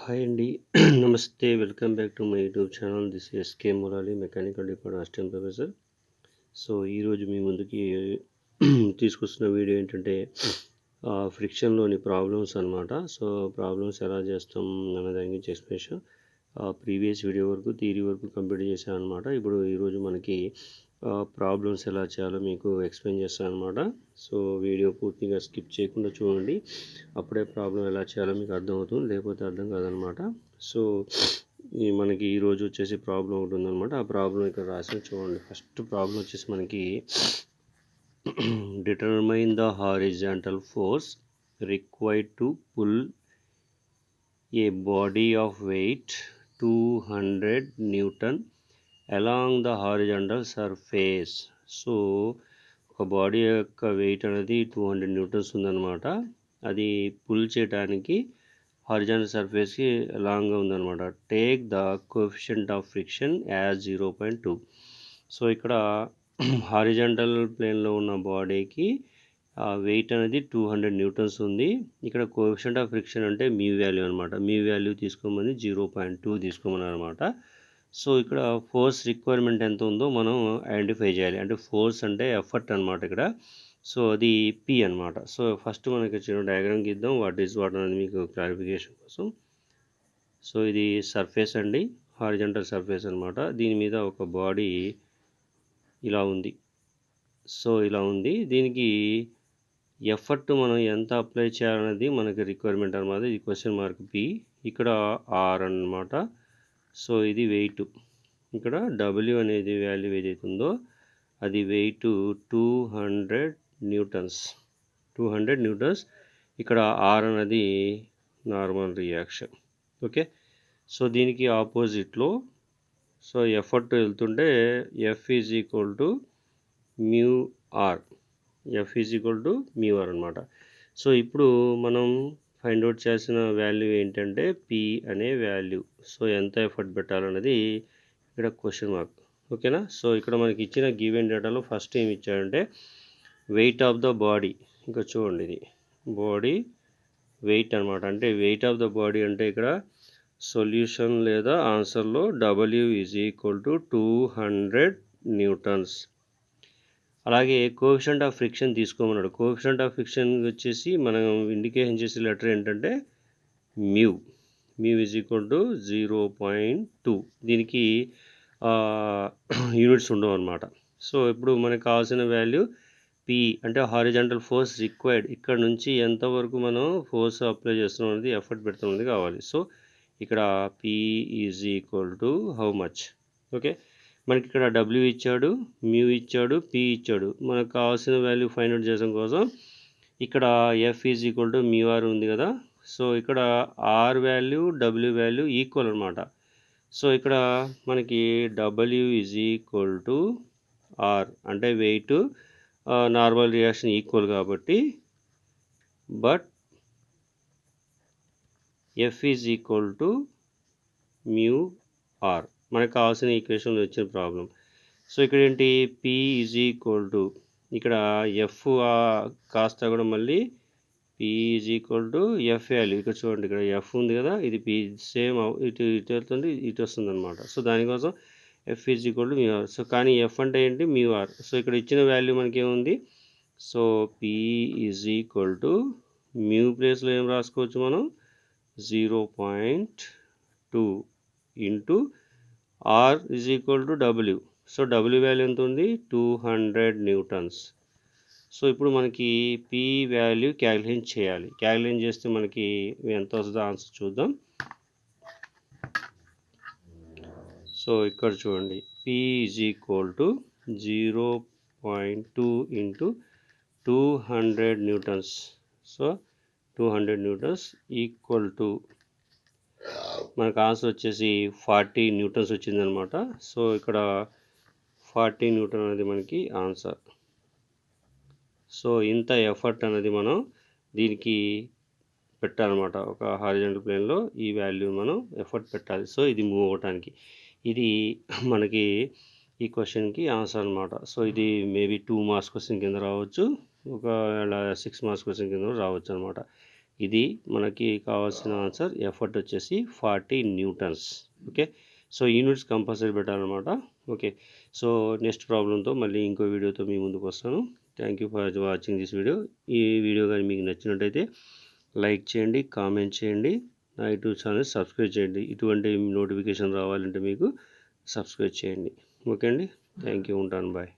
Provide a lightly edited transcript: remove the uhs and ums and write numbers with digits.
Hi అండి. నమస్తే. Welcome back to my YouTube channel. This is S K Murali, mechanical department assistant professor. So ఈరోజు మీ ముందుకి తీసుకొస్తున్న వీడియో ఏంటంటే ఫ్రిక్షన్లోని ప్రాబ్లమ్స్ అనమాట. సో ప్రాబ్లమ్స్ ఎలా చేస్తాం అనే దాని గురించి ఎక్స్ప్లెనేషన్. ప్రీవియస్ వీడియో వరకు థియరీ వరకు కంప్లీట్ చేశాను అనమాట. ఇప్పుడు ఈరోజు మనకి ప్రాబ్లమ్స్ ఎలా చేయాలో మీకు ఎక్స్ప్లెయిన్ చేస్తాను అనమాట. సో వీడియో పూర్తిగా స్కిప్ చేయకుండా చూడండి, అప్పుడే ప్రాబ్లం ఎలా చేయాలో మీకు అర్థమవుతుంది, లేకపోతే అర్థం కాదనమాట. సో మనకి ఈరోజు వచ్చేసి ప్రాబ్లం ఒకటి ఉందన్నమాట. ఆ ప్రాబ్లం ఇక్కడ రాసి చూడండి. ఫస్ట్ ప్రాబ్లం వచ్చేసి మనకి determine the horizontal force required to pull a body of weight 200 Newton along the horizontal surface. So ఒక బాడీ యొక్క వెయిట్ అనేది 200 Newtons ఉందన్నమాట. అది పుల్ చేయడానికి హారిజాంటల్ సర్ఫేస్కి లాంగ్గా ఉందన్నమాట. Take the coefficient of friction as 0.2. So ఇక్కడ హారిజాంటల్ ప్లేన్లో ఉన్న బాడీకి వెయిట్ అనేది 200 Newtons ఉంది. ఇక్కడ కోఎఫిషియంట్ ఆఫ్ ఫ్రిక్షన్ అంటే మీ వాల్యూ అనమాట. మీ వాల్యూ తీసుకోమని 0.2 తీసుకోమని అనమాట. సో ఇక్కడ ఫోర్స్ రిక్వైర్మెంట్ ఎంత ఉందో మనం ఐడెంటిఫై చేయాలి. అంటే ఫోర్స్ అంటే ఎఫర్ట్ అనమాట ఇక్కడ. సో అది పి అనమాట. సో ఫస్ట్ మనకి చిన్న డయాగ్రామ్ గీద్దాం, వాట్ అనేది మీకు క్లారిఫికేషన్ కోసం. సో ఇది సర్ఫేస్ అండి, హారిజాంటల్ సర్ఫేస్ అనమాట. దీని మీద ఒక బాడీ ఇలా ఉంది. సో ఇలా ఉంది. దీనికి ఎఫర్ట్ మనం ఎంత అప్లై చేయాలనేది మనకి రిక్వైర్మెంట్ అనమాట. ఇది క్వశ్చన్ మార్క్ పి. ఇక్కడ ఆర్ అన్నమాట. సో ఇది వెయిట్. ఇక్కడ డబ్ల్యూ అనేది వాల్యూ ఏదైతే ఉందో అది వెయిట్ 200 Newtons. 200 Newtons. ఇక్కడ ఆర్ అనేది నార్మల్ రియాక్షన్. ఓకే. సో దీనికి ఆపోజిట్లో సో ఎఫర్ట్ వెళ్తుంటే F is equal to mu R. F is equal to mu R అనమాట. సో ఇప్పుడు మనం ఫైండ్ అవుట్ చేసిన వాల్యూ ఏంటంటే పి అనే వాల్యూ. సో ఎంత ఎఫర్ట్ పెట్టాలన్నది ఇక్కడ క్వశ్చన్ మార్క్. ఓకేనా. సో ఇక్కడ మనకి ఇచ్చిన గివెన్ డేటాలో ఫస్ట్ ఏమి ఇచ్చాడంటే వెయిట్ ఆఫ్ ద బాడీ. ఇంకా చూడండి, ఇది బాడీ వెయిట్ అనమాట. అంటే వెయిట్ ఆఫ్ ద బాడీ అంటే ఇక్కడ సొల్యూషన్ లేదా ఆన్సర్లో W is equal to 200 Newtons. అలాగే కోఎఫిషియంట్ ఆఫ్ ఫ్రిక్షన్ తీసుకోమన్నాడు. కోఎఫిషియంట్ ఆఫ్ ఫ్రిక్షన్ వచ్చేసి మనం ఇండికేషన్ చేసే లెటర్ ఏంటంటే mu. Mu is equal to 0.2. దీనికి యూనిట్స్ ఉండవు అనమాట. సో ఇప్పుడు మనకు కావాల్సిన వాల్యూ పి అంటే హారిజాంటల్ ఫోర్స్ రిక్వైర్డ్. ఇక్కడ నుంచి ఎంతవరకు మనం ఫోర్స్ అప్లై చేస్తున్నాం అనేది ఎఫర్ట్ పెడుతున్నది కావాలి. సో ఇక్కడ P is equal to how much. Okay. మనకి ఇక్కడ డబ్ల్యూ ఇచ్చాడు, మ్యూ ఇచ్చాడు, పి ఇచ్చాడు. మనకు కావాల్సిన వాల్యూ ఫైండ్ అవుట్ చేయడం కోసం ఇక్కడ F is equal to mu R ఉంది కదా. సో ఇక్కడ R value W value equal అనమాట. సో ఇక్కడ మనకి W is equal to R అంటే వెయిట్ నార్మల్ రియాక్షన్ ఈక్వల్ కాబట్టి, but F is equal to mu R మనకు కావాల్సిన ఈక్వేషన్లో వచ్చిన ప్రాబ్లం. సో ఇక్కడ ఏంటి పి ఈజ్ ఈక్వల్ టు ఇక్కడ ఎఫ్ కాస్త కూడా మళ్ళీ P is equal to F value. ఇక్కడ చూడండి, ఇక్కడ ఎఫ్ ఉంది కదా, ఇది పి సేమ్ ఇటు ఇటు వెళ్తుంది, ఇటు వస్తుంది అనమాట. సో దానికోసం F is equal to mu R. So కానీ ఎఫ్ అంటే ఏంటి మ్యూ ఆర్. సో ఇక్కడ ఇచ్చిన వాల్యూ మనకి ఏముంది. So P is equal to mu ప్లేస్లో ఏం రాసుకోవచ్చు మనం 0.2 into R is equal to W. So W value ఎంత ఉంది 200 Newtons. సో ఇప్పుడు మనకి పి వాల్యూ క్యాలిక్యులేట్ చేయాలి. క్యాలిక్యులేట్ చేస్తే మనకి ఎంత వస్తుందో ఆన్సర్ చూద్దాం. సో ఇక్కడ చూడండి, P is equal to 0.2 into 200 Newtons. So 200 Newtons equal to మనకు ఆన్సర్ వచ్చేసి 40 Newtons వచ్చిందనమాట. సో ఇక్కడ 40 Newton అనేది మనకి ఆన్సర్. సో ఇంత ఎఫర్ట్ అనేది మనం దీనికి పెట్టాలన్నమాట. ఒక హారిజాంటల్ ప్లేన్లో ఈ వాల్యూ మనం ఎఫర్ట్ పెట్టాలి. సో ఇది మూవ్ అవ్వటానికి ఇది మనకి ఈ క్వశ్చన్కి ఆన్సర్ అనమాట. సో ఇది మేబీ 2 మార్క్స్ క్వశ్చన్ కింద రావచ్చు, ఒకవేళ 6 మార్క్స్ క్వశ్చన్ కింద రావచ్చు అనమాట. ఇది మనకి కావాల్సిన ఆన్సర్. ఎఫర్ట్ వచ్చేసి 40 newtons. Okay, so units compulsory పెట్టాలన్నమాట. ఓకే, సో నెక్స్ట్ ప్రాబ్లంతో మళ్ళీ ఇంకో వీడియోతో మీ ముందుకు వస్తాను. Thank you for watching this video. ఈ వీడియో కానీ మీకు నచ్చినట్టయితే లైక్ చేయండి, కామెంట్ చేయండి, నా యూట్యూబ్ ఛానల్ సబ్స్క్రైబ్ చేయండి. ఇటువంటి నోటిఫికేషన్ రావాలంటే మీకు సబ్స్క్రైబ్ చేయండి. ఓకే అండి, థ్యాంక్ యూ, ఉంటాను, బాయ్.